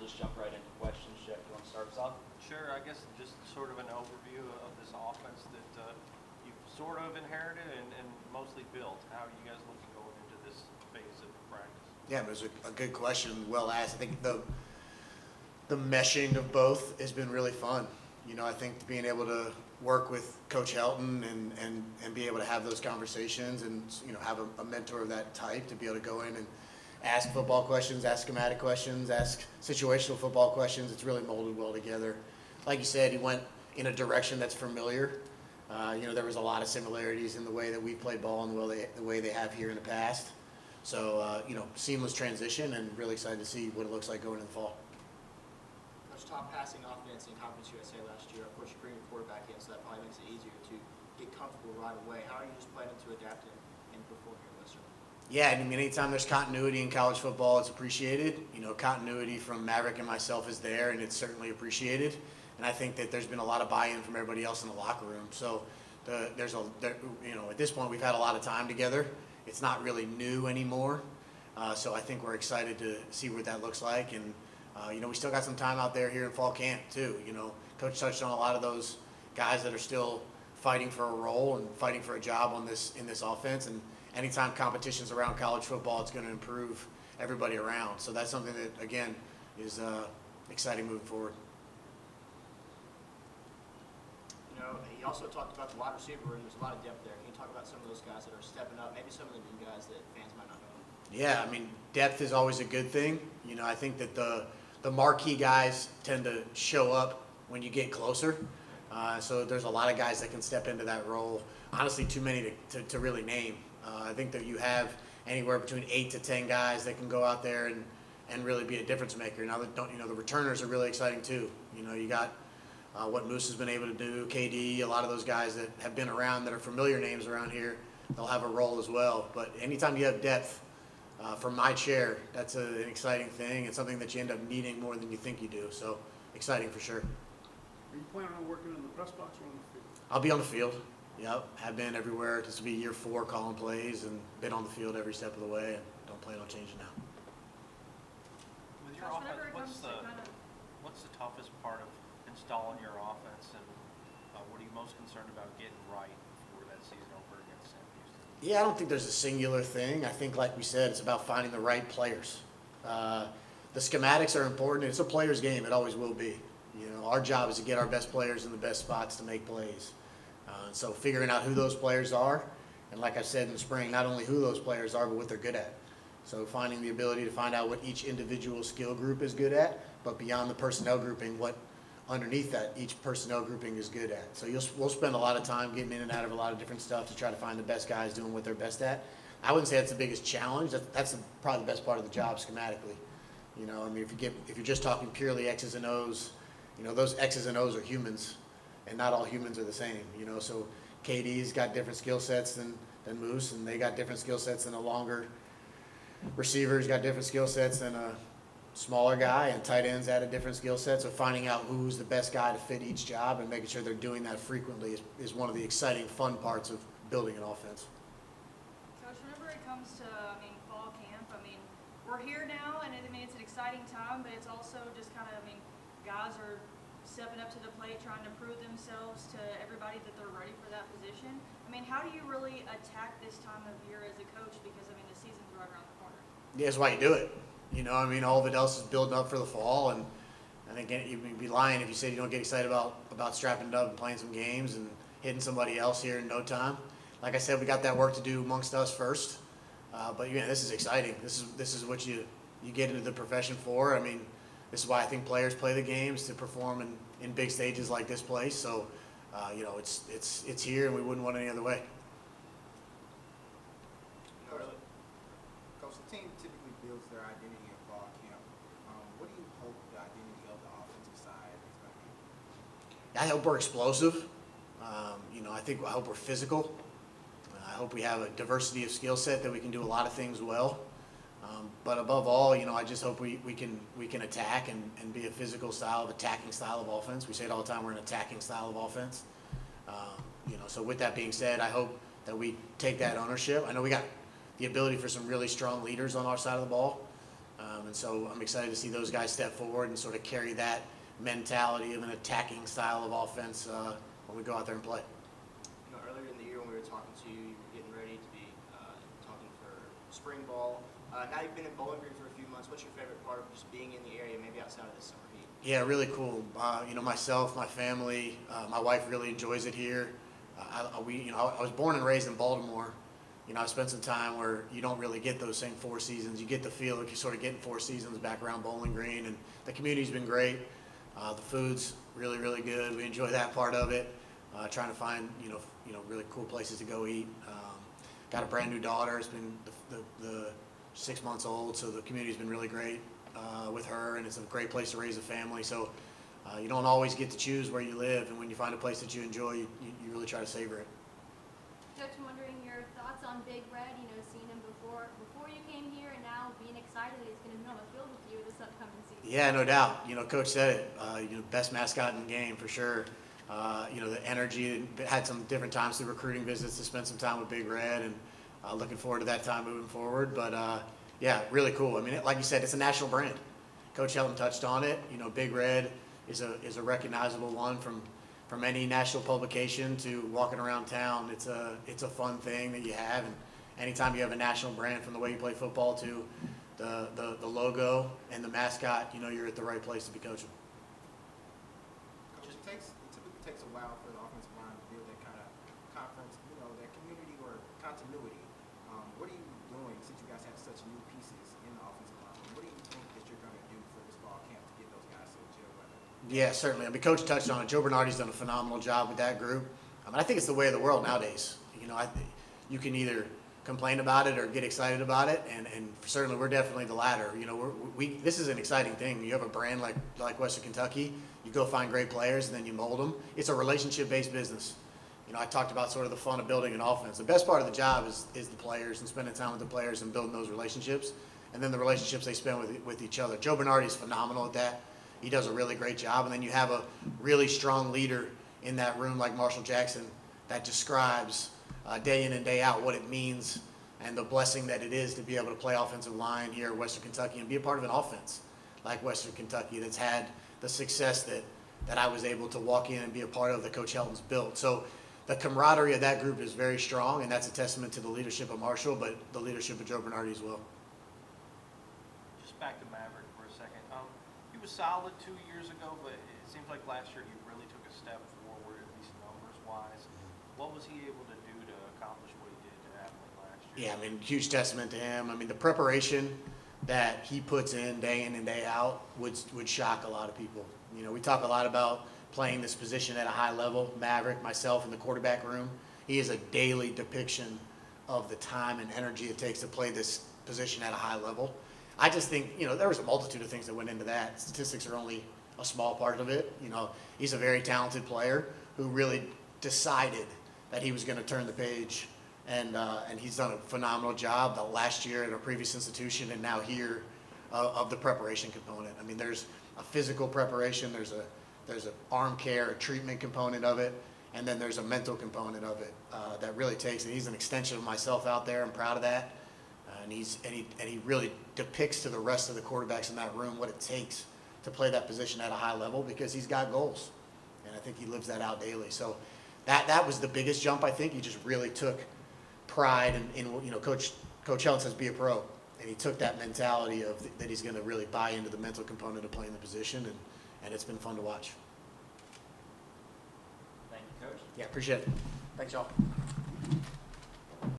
just jump right into questions. Jeff, you want to start us off? Sure, I guess just sort of an overview of this offense that you've sort of inherited and mostly built. How are you guys looking going into this phase of practice? Yeah, it was a good question, well asked. I think the meshing of both has been really fun. You know, I think being able to work with Coach Helton and be able to have those conversations and, you know, have a mentor of that type to be able to go in and ask football questions, ask schematic questions, ask situational football questions. It's really molded well together. Like you said, he went in a direction that's familiar. You know, there was a lot of similarities in the way that we played ball and the way they have here in the past. So, you know, seamless transition and really excited to see what it looks like going into the fall. Coach, top passing offense in Conference USA last year. Of course, you bring your quarterback in, so that probably makes it easier to get comfortable right away. How are you just planning to adapt and perform here in Western? Yeah, I mean, anytime there's continuity in college football, it's appreciated. You know, continuity from Maverick and myself is there, and it's certainly appreciated. And I think that there's been a lot of buy-in from everybody else in the locker room. So, you know, at this point, we've had a lot of time together. It's not really new anymore. So I think we're excited to see what that looks like. And, you know, we still got some time out there here in fall camp, too. You know, Coach touched on a lot of those guys that are still fighting for a role and fighting for a job in this offense. And anytime competition's around college football, it's going to improve everybody around. So that's something that, again, is exciting moving forward. You know, he also talked about the wide receiver room. There's a lot of depth there. Can you talk about some of those guys that are stepping up, maybe some of the new guys that fans might not know? Yeah, I mean, depth is always a good thing. You know, I think that the marquee guys tend to show up when you get closer. So there's a lot of guys that can step into that role. Honestly, too many to really name. I think that you have anywhere between 8 to 10 guys that can go out there and really be a difference maker. Now, the returners are really exciting too. You know, you got what Moose has been able to do, KD, a lot of those guys that have been around that are familiar names around here, they'll have a role as well. But anytime you have depth from my chair, that's an exciting thing and something that you end up needing more than you think you do. So exciting for sure. Are you planning on working in the press box or on the field? I'll be on the field. Yep, have been everywhere. This will be year 4 calling plays and been on the field every step of the way and don't plan on changing now. With your Josh, offense, whenever it comes to what's the toughest part of installing your offense, and what are you most concerned about getting right before that season over against Sam Houston? Yeah, I don't think there's a singular thing. I think, like we said, it's about finding the right players. The schematics are important. It's a player's game. It always will be. You know, our job is to get our best players in the best spots to make plays. So figuring out who those players are, and like I said in the spring, not only who those players are, but what they're good at. So finding the ability to find out what each individual skill group is good at, but beyond the personnel grouping, what underneath that each personnel grouping is good at. So we'll spend a lot of time getting in and out of a lot of different stuff to try to find the best guys doing what they're best at. I wouldn't say that's the biggest challenge. That's probably the best part of the job schematically. You know, I mean, if you're just talking purely X's and O's, you know, those X's and O's are humans, and not all humans are the same. You know, so KD's got different skill sets than Moose, and they got different skill sets than a longer receiver's got different skill sets than a smaller guy, and tight ends add a different skill set. So finding out who's the best guy to fit each job and making sure they're doing that frequently is one of the exciting, fun parts of building an offense. Coach, whenever it comes to, fall camp, we're here now, and it's an exciting time, but it's also just kind of, guys are stepping up to the plate, trying to prove themselves to everybody that they're ready for that position. How do you really attack this time of year as a coach? Because, the season's right around the corner. Yeah, that's why you do it. You know, all of it else is building up for the fall, and I think you'd be lying if you said you don't get excited about strapping it up and playing some games and hitting somebody else here in no time. Like I said, we got that work to do amongst us first, but yeah, this is exciting. This is what you get into the profession for. This is why I think players play the games, to perform in big stages like this place. So, you know, it's here, and we wouldn't want it any other way. Coach, the team typically builds their identity in fall camp. What do you hope the identity of the offensive side is going to be? I hope we're explosive. You know, I hope we're physical. I hope we have a diversity of skill set that we can do a lot of things well. But above all, you know, I just hope we can attack and be a physical style, attacking style of offense. We say it all the time, we're an attacking style of offense. You know, so with that being said, I hope that we take that ownership. I know we got the ability for some really strong leaders on our side of the ball. And so I'm excited to see those guys step forward and sort of carry that mentality of an attacking style of offense when we go out there and play. You know, earlier in the year when we were talking to you, you were getting ready to be talking for spring ball. Now you've been in Bowling Green for a few months. What's your favorite part of just being in the area, maybe outside of the summer heat? Yeah, really cool. You know, myself, my family, my wife really enjoys it here. I was born and raised in Baltimore. You know, I spent some time where you don't really get those same 4 seasons. You get the feel like you're sort of getting 4 seasons back around Bowling Green, and the community's been great. The food's really, really good. We enjoy that part of it. Trying to find, really cool places to go eat. Got a brand new daughter. It's been the 6 months old, so the community's been really great with her, and it's a great place to raise a family. So you don't always get to choose where you live, and when you find a place that you enjoy, you really try to savor it. Coach, I'm wondering your thoughts on Big Red, seeing him before you came here and now being excited that he's going to be on the field with you this upcoming season. Yeah, no doubt. Coach said it. Best mascot in the game for sure. The energy. Had some different times through recruiting visits to spend some time with Big Red, and looking forward to that time moving forward. But yeah, really cool. I mean, like you said, it's a national brand. Coach Helton touched on it. Big Red is a recognizable one from any national publication to walking around town. It's a fun thing that you have, and anytime you have a national brand, from the way you play football to the logo and the mascot, you're at the right place to be coaching. Coach, it typically takes a while for the offensive line to build that kind of conference, that community or continuity. What are you doing since you guys have such new pieces in the offensive line? What do you think that you're going to do for this fall camp to get those guys to gel weather? Yeah, certainly. I mean, Coach touched on it. Joe Bernardi's done a phenomenal job with that group. I think it's the way of the world nowadays. You can either complain about it or get excited about it, and certainly we're definitely the latter. This is an exciting thing. You have a brand like Western Kentucky. You go find great players and then you mold them. It's a relationship-based business. I talked about sort of the fun of building an offense. The best part of the job is the players and spending time with the players and building those relationships, and then the relationships they spend with each other. Joe Bernardi is phenomenal at that. He does a really great job, and then you have a really strong leader in that room like Marshall Jackson that describes day in and day out what it means and the blessing that it is to be able to play offensive line here at Western Kentucky and be a part of an offense like Western Kentucky that's had the success that I was able to walk in and be a part of that Coach Helton's built. So the camaraderie of that group is very strong, and that's a testament to the leadership of Marshall, but the leadership of Joe Bernardi as well. Just back to Maverick for a second. He was solid 2 years ago, but it seems like last year he really took a step forward, at least numbers-wise. What was he able to do to accomplish what he did to Abilene last year? Yeah, huge testament to him. The preparation that he puts in and day out would shock a lot of people. We talk a lot about playing this position at a high level. Maverick, myself in the quarterback room, he is a daily depiction of the time and energy it takes to play this position at a high level. I just think, there was a multitude of things that went into that. Statistics are only a small part of it. He's a very talented player who really decided that he was going to turn the page, and he's done a phenomenal job the last year at a previous institution and now here of the preparation component. There's a physical preparation, there's an arm care, a treatment component of it, and then there's a mental component of it that really takes, and he's an extension of myself out there. I'm proud of that. And he really depicts to the rest of the quarterbacks in that room what it takes to play that position at a high level, because he's got goals, and I think he lives that out daily. So that was the biggest jump. I think he just really took pride in Coach Helton says be a pro, and he took that mentality of that he's going to really buy into the mental component of playing the position, and it's been fun to watch. Thank you, Coach. Yeah, appreciate it. Thanks, y'all.